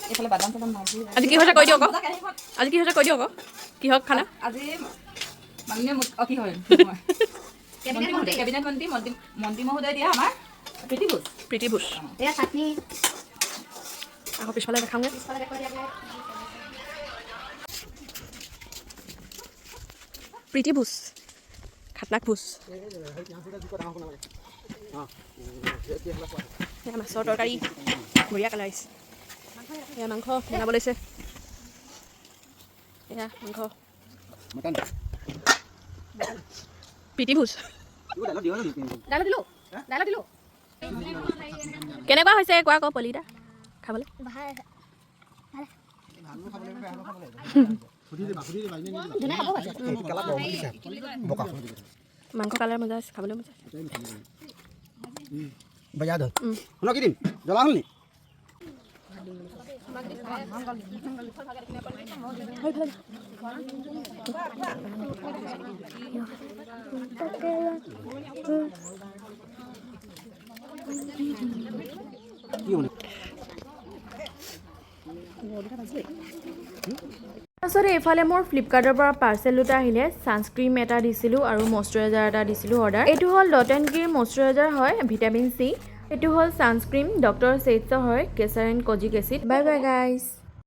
এইফালে বাদাম চাদাম ভাজি আজি কি হৈছে কৈ দিয়ক আকৌ আজি কি হৈছে কৈ দিয়ক আকৌ কি হওক খানা আজি মাননীয় কি হয় কেবিনেট মন্ত্ৰী মহোদয় দিয়া আমাৰ প্ৰীতি ভোজ এয়া চাটনি আকৌ পিছফালে দেখাওঁগৈ প্ৰীতি ভোজ খাটনাক ভোজ এয়া মাছৰ তৰকাৰী বঢ়িয়া কালাৰ আহিছে এয়া মাংস বনাব লৈছে এয়া মাংস প্ৰীতি ভোজ কেনেকুৱা হৈছে কোৱা আকৌ পলিটা খাবলৈ মাংস কালাৰ মজা আছে খাবলৈ মজা বজা ধৰ শুন কি দিম জ্বলা হ'ল নি তাৰপিছতে এইফালে মোৰ ফ্লিপকাৰ্টৰ পৰা পাৰ্চেল দুটা আহিলে ছানস্ক্ৰীম এটা দিছিলোঁ আৰু মইশ্চাৰাইজাৰ এটা দিছিলোঁ অৰ্ডাৰ এইটো হ'ল ডট এণ্ড কিৰ মইশ্চাৰাইজাৰ হয় ভিটামিন চি এইটো হ'ল ছানস্ক্ৰীম ডক্টৰ চেইটছৰ হয় catcher and kojic acid bye bye guys